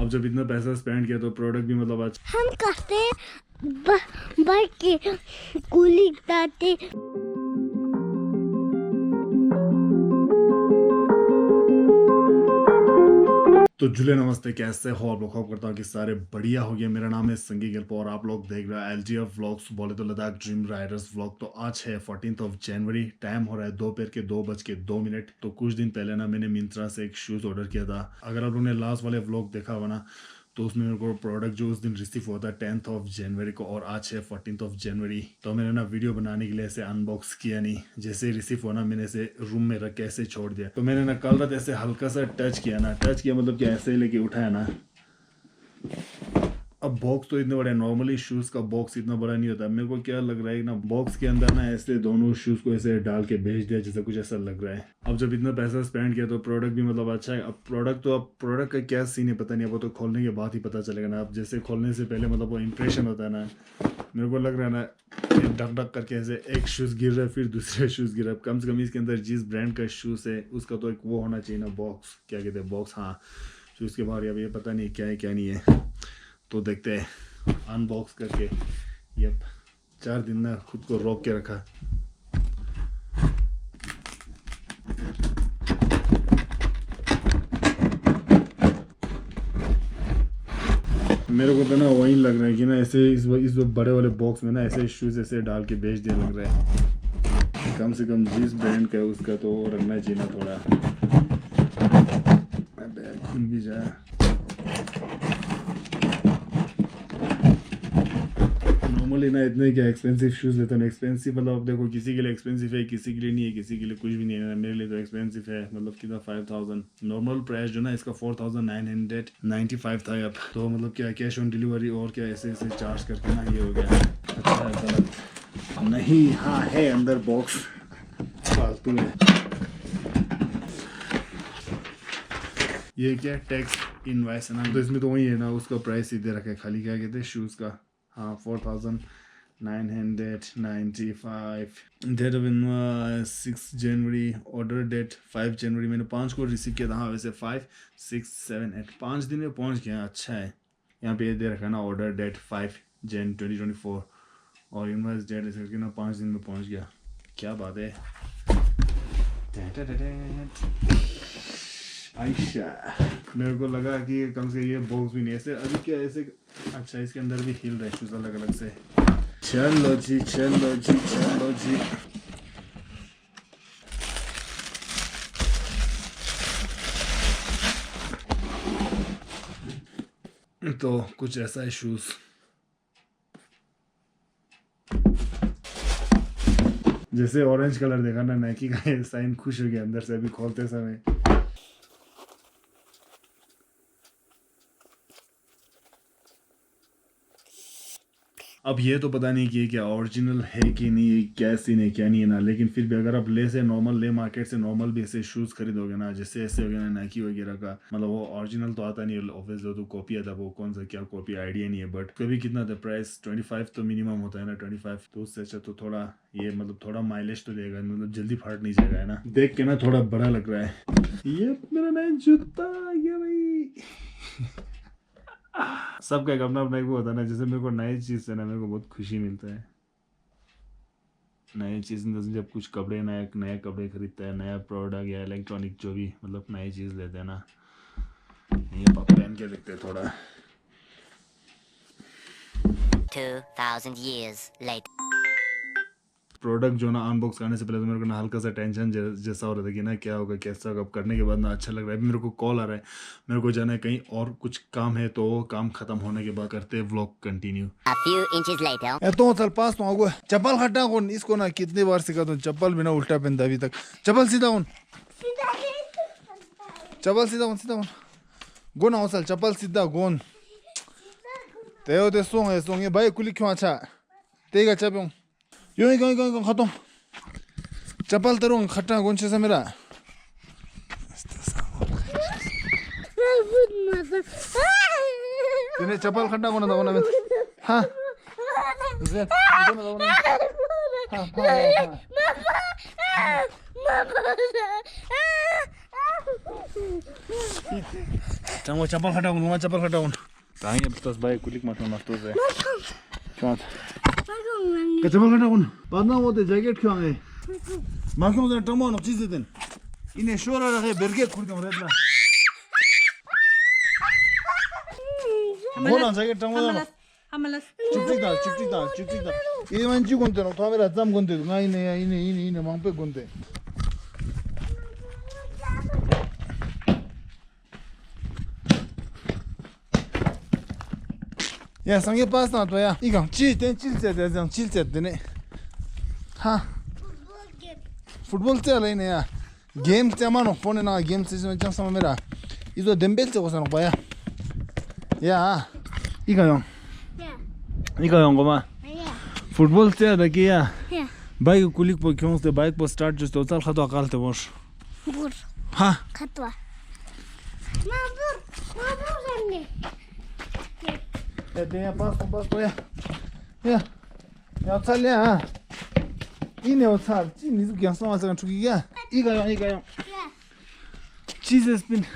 अब जब इतना पैसा स्पेंड किया तो प्रोडक्ट भी मतलब अच्छा हम कहते बाइक की कूलिंग दाते। तो जुले नमस्ते, कैसे हो आप लोग? होप करता हूँ कि सारे बढ़िया हो गए। मेरा नाम है संगी गिल्पो और आप लोग देख रहे हैं LDRVlogs, बोले तो लद्दाख ड्रीम राइडर्स व्लॉग। तो आज है 14 जनवरी, टाइम हो रहा है दोपहर के 2:02। तो कुछ दिन पहले ना मैंने मिंत्रा से एक शूज़ ऑर्डर किया था। अगर आप लोगों ने लास्ट वाले व्लॉग देखा हुआ ना, तो उसमें मेरे को प्रोडक्ट जो उस दिन रिसीव हुआ था 10 जनवरी को, और आज है 14 जनवरी। तो मैंने ना वीडियो बनाने के लिए ऐसे अनबॉक्स किया नहीं, जैसे रिसीव हुआ ना मैंने ऐसे रूम में रख के ऐसे छोड़ दिया। तो मैंने ना कल रात ऐसे हल्का सा टच किया मतलब कि ऐसे लेके उठाया ना। अब बॉक्स तो इतने बड़े, नॉर्मली शूज़ का बॉक्स इतना बड़ा नहीं होता। मेरे को क्या लग रहा है ना, बॉक्स के अंदर ना ऐसे दोनों शूज़ को ऐसे डाल के भेज दिया, जैसे कुछ ऐसा लग रहा है। अब जब इतना पैसा स्पेंड किया तो प्रोडक्ट भी मतलब अच्छा है। अब प्रोडक्ट का क्या सीन है पता नहीं, अब वो तो खोलने के बाद ही पता चलेगा ना। अब जैसे खोलने से पहले मतलब वो इंप्रेशन होता है ना, मेरे को लग रहा है ना डक डक करके ऐसे एक शूज़ गिर रहा है, फिर दूसरे शूज़ गिर रहा है। कम से कम इसके अंदर जिस ब्रांड का शूज़ है उसका तो एक वो होना चाहिए ना, बॉक्स, क्या कहते हैं बॉक्स, हाँ शूज़ के बाहर। अब ये पता नहीं क्या है क्या नहीं है, तो देखते हैं अनबॉक्स करके। यप, 4 दिन ना खुद को रोक के रखा। मेरे को तो ना वही लग रहा है कि ना ऐसे इस बड़े वाले बॉक्स में ना ऐसे शूज़ ऐसे डाल के भेज दिया लग रहा है। कम से कम जिस ब्रांड का है उसका तो रखना चाहिए ना थोड़ा। अबे खुल भी जाए। नॉर्मली ना इतने क्या एक्सपेंसिव शूज़ लेते हैं। एक्सपेंसिव मतलब अब देखो, किसी के लिए एक्सपेंसिव है, किसी के लिए नहीं है, किसी के लिए कुछ भी नहीं है। मेरे लिए तो एक्सपेंसिव है, मतलब कितना 5000। नॉर्मल प्राइस जो ना इसका 4995 था। अब तो मतलब क्या कैश ऑन डिलीवरी और क्या ऐसे चार्ज करके ना ये हो गया। अच्छा है, गलत नहीं। हाँ है अंदर बॉक्स, फालतू में। ये क्या टैक्स इनवॉइस है ना, तो इसमें तो वही है ना, उसका प्राइस ही दे रखा है खाली। क्या कहते हैं शूज़ का, हाँ 4995। डेट ऑफ 6 जनवरी, ऑर्डर डेट 5 जनवरी। मैंने 5 को रिसीव किया था। हाँ वैसे 5, 6, 7, 8 5 दिन में पहुंच गया। अच्छा है, यहाँ पे ये दे रखा है ना, ऑर्डर डेट 5 जन 2024 और इनवॉइस डेट ऐसे करके ना 5 दिन में पहुंच गया। क्या बात है। आयशा, मेरे को लगा कि कम से ये बॉक्स भी नहीं ऐसे अभी क्या ऐसे। अच्छा, इसके अंदर भी हिल रहे शूज़ अलग अलग से। चलो जी चलो जी चलो जी। तो कुछ ऐसा है शूज़। जैसे ऑरेंज कलर देखा ना, नाइकी का ये साइन, खुश हो गया अंदर से अभी खोलते समय। अब ये तो पता नहीं कि ये क्या ओरिजिनल है कि नहीं, क्या सीन है क्या नहीं है ना, लेकिन फिर भी अगर आप नॉर्मल मार्केट से नॉर्मल भी ऐसे शूज़ खरीदोगे ना, जैसे ऐसे हो गया ना नाइकी वगैरह का, मतलब वो ओरिजिनल तो आता नहीं है ऑब्वियसली, तो कॉपी आता है। वो कौन सा क्या कॉपी आइडिया नहीं है, बट कभी कितना था प्राइस, 25 तो मिनिमम होता है ना, 25। तो उससे अच्छा तो थोड़ा ये मतलब थोड़ा माइलेज तो देगा, मतलब जल्दी फाट नहीं जाएगा, है ना। देख के ना थोड़ा बड़ा लग रहा है। ये मेरा नया जूता आ गया भाई। सबका एक अपना अपना एक वो होता है ना। जैसे मेरे को नई चीज़ से ना मेरे को बहुत खुशी मिलता है। नई चीज़ जब कुछ कपड़े, नए कपड़े खरीदता है, नया प्रोडक्ट या इलेक्ट्रॉनिक जो भी मतलब नई चीज़ लेते हैं ना, ये पहन के देखते हैं थोड़ा। 2000 years later. प्रोडक्ट जो ना अनबॉक्स करने से पहले तो मेरे को ना हल्का सा टेंशन जैसा हो रहा था कि ना क्या होगा कैसा होगा। करने के बाद ना अच्छा लग रहा है। मेरे को कॉल आ रहा है, मेरे को जाना है कहीं और, कुछ काम है, तो काम खत्म होने के बाद करते हैं vlog continue. A few inches later. तो चल पास तो आगो चप्पल हटा कौन, इसको ना कितनी बार सिखा दूं, चप्पल बिना उल्टा पहनता अभी तक। चप्पल सीधा कौन, चप्पल सीधा कौन गोन आओ चप्पल सीधा गोन। ते ते सोंग ये भाई कुली क्यों अच्छा तेगा चप्पल यो खत्म। चप्पल तरुण खट्टा कौन से मेरा तेने चप्पल खट्टा कौन था कौन। हाँ Jangan chapal hataun, rumah chapal hataun. Tanya betul baik kulik macam tu je. Cuma. Ke chapal hataun. Padna वो तो jacket क्यों है? Macam tu टमो न चीज़ देन. इन्हें शोर आ रहा है berge खुद कम रहता. बोला jacket टमो ना. Hamalas. Cipta. Ini manci konten, tu ambil azam konten. Ngai ini mampu konten. Ya, Sangay pas na tu ya. Ikan, chill set dene. Ha. Football se alai ne ya. Games se amano phone na games se macam sama mera. Itu dembel se kosan apa ya? Ya. Ikan yang. Ikan yang koma. Football se ada kia. Bike kulik po kyong se bike po start just total khato akal te bosh. Bur. Ha. Khatwa. Mabur sange. Ya pas ya. Ya chal ya. Ini otsal. Ini tu kya sama sa chuki ya. Ikan yang. Jesus pin.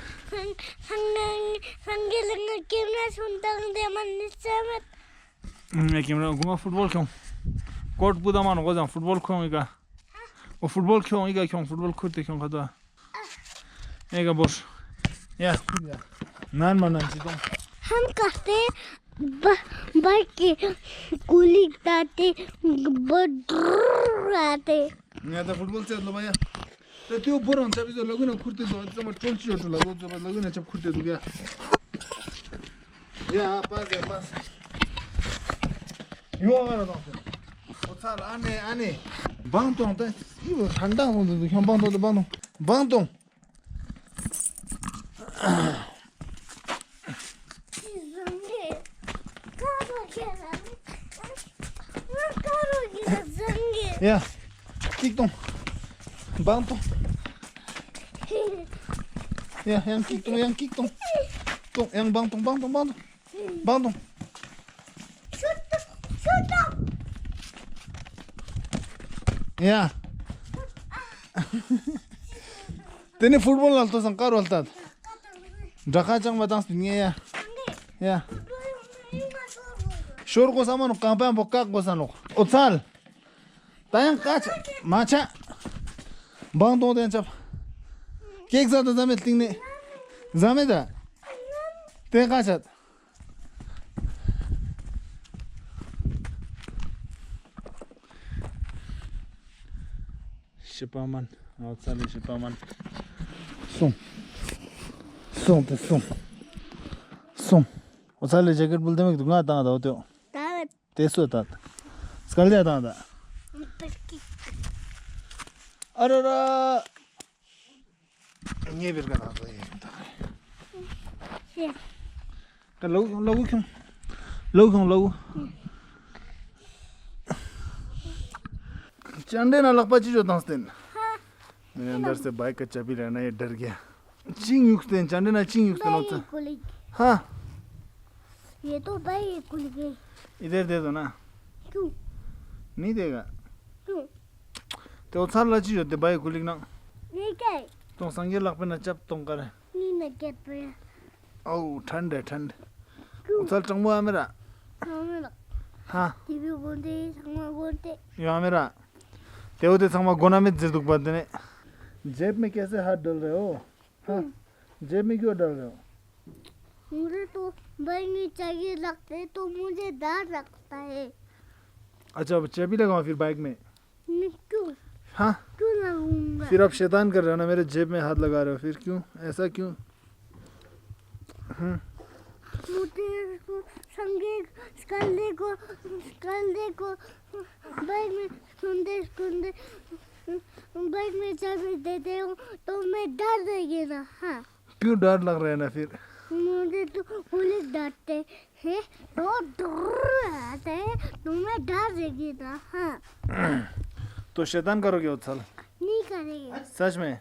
Sange langa kemna suntang de man nisamet. Camera guma football kyong. Court puda mano gozan football kyong iga. O football kyong iga kyong football kurte kyong khada. Ega bosh. Ya. Nan manan chidong. हम कहते bike की कुली ताते आते Ya da football se adlo baya. Te teo boron chabi zo laguna kurte zo sama chonchi oto lago zo laguna chap kurte do gya. Ya pas. Yo agara do. Otsal ane. Bang tong ta. Ibo thanda mo do hyam bang do bang. Bang tong. Ya. Kik tong. Bang tong. Ya, yang kik tong. Tong, yang bang tong. Bang tong. Ya. Tene football alto sangkar altat. Jaka chang batang spinge ya. Ya. Shor ko sama no kampa bokka ko sano. Otsal. Tayang kacha macha. Bang tong den chap. Kek zata zamet tingne. Zameda. Te kachat. Shipaman. Outside Shipaman. Som. Outside jacket bolte में दूंगा ताँ दाव त्यो. तेसो तात. School दिया ताँ दा. अरे ये बिरका ना तो ये. Cái lâu không? Lâu. चंडे ना लगभग चीज़ होता है स्टेन. मेरे अंदर से बाइक का चाबी रहना ये डर गया. चिंग युक्तें चंडे ना चिंग युक्तें होता. हाँ. ये तो भाई खुल गई. इधर दे दो ना. क्यों? नहीं देगा. क्यों? तो सारा चीज़ होते बाइक खुली ना. ये क्या है? तो संगे लग पे ना चप तुम करे. नहीं ना क्या पे. ओह ठंड. साल चंगो है मेरा. हाँ. टीवी बोलते संग बोलते. यहाँ मेरा. ते होते संग गोना में ज़िद्दुक बात ने. जेब में कैसे हाथ डाल रहे हो? हाँ. जेब में क्यों डाल रहे हो? मुझे तो भाई नहीं चाहिए लगते तो मुझे डर लगता है. अच्छा चाबी लगाओ फिर बाइक में. क्यों? हाँ. क्यों लगाऊंगा? फिर आप शैतान कर रहे हो ना मेरे जेब में हाथ लगा रहे हो फिर क्यों? ऐसा क्यों? मुझे संगे स्कंदे को बाइक में सुंदर बाइक में चाबी देते हो तो मैं डर देगी ना. हाँ. क्यों डर लग रहा है ना फिर? मुझे तो पुलिस डरते हैं तो आते हैं तो मैं डर देगी ना. हाँ. तो शैतान करोगे उत्साल? नहीं करेंगे. सच में?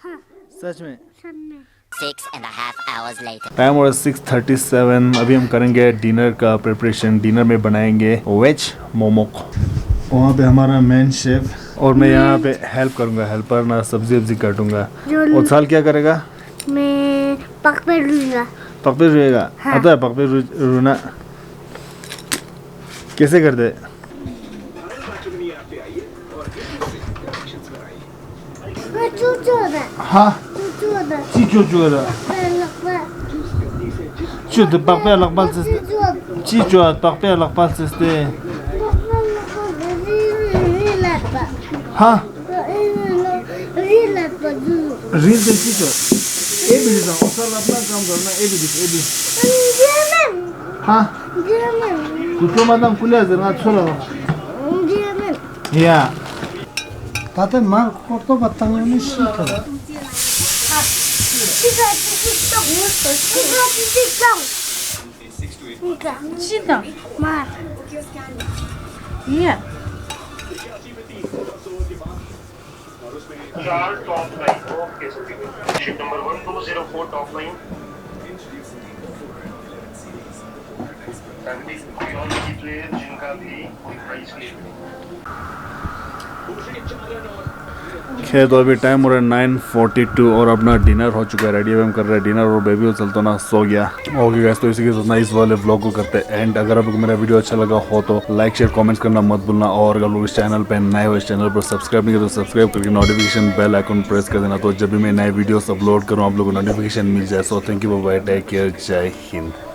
हाँ. सच में? 6.5 hours later. टाइम और 6:37. अभी हम करेंगे डिनर का प्रिपरेशन. डिनर में बनाएंगे वेज मोमो. वहाँ पे हमारा मेन शेफ और मैं यहाँ पे हेल्प करूँगा. हेल्पर ना सब्जी काटूंगा. और साल क्या करेगा? मैं पक पे रुला पक पे रुएगा आता है पक पे रुना कैसे करते चूचूदा हाँ चूचूदा चिचुचुरा चुद पक पे लकबल से चिचुआ पक पे लकबल से हाँ रील से चिचुआ ए भी दिखा उसका अपना काम करना ए भी हाँ कुछ मतलब कुलिया जरा छोड़ा या ताते मार कोतो बतांगनी सीखा Sida, mar. Yeah. top line. Okay, sir. Ship number 1204 top line. Sandy, कोई और भी प्लेयर जिनका भी कोई प्राइस नहीं। खैर तो अभी टाइम हो रहा है 9:42 और अपना डिनर हो चुका है रेडी। अब हम कर रहे हैं डिनर और बेबी को चलता ना सो गया। ओके गाइस, तो इसी के साथ इस वाले व्लॉग को करते हैं एंड। अगर आपको मेरा वीडियो अच्छा लगा हो तो लाइक शेयर कमेंट्स करना मत भूलना। और अगर लोग इस चैनल पे नए हो, इस चैनल पर सब्सक्राइब नहीं किया तो सब्सक्राइब करके नोटिफिकेशन बेल आइकन प्रेस कर देना, तो जब भी मैं नए वीडियोस अपलोड करूँ आप लोगों को नोटिफिकेशन मिल जाए। So thank you, bye bye, take care, जय हिंद।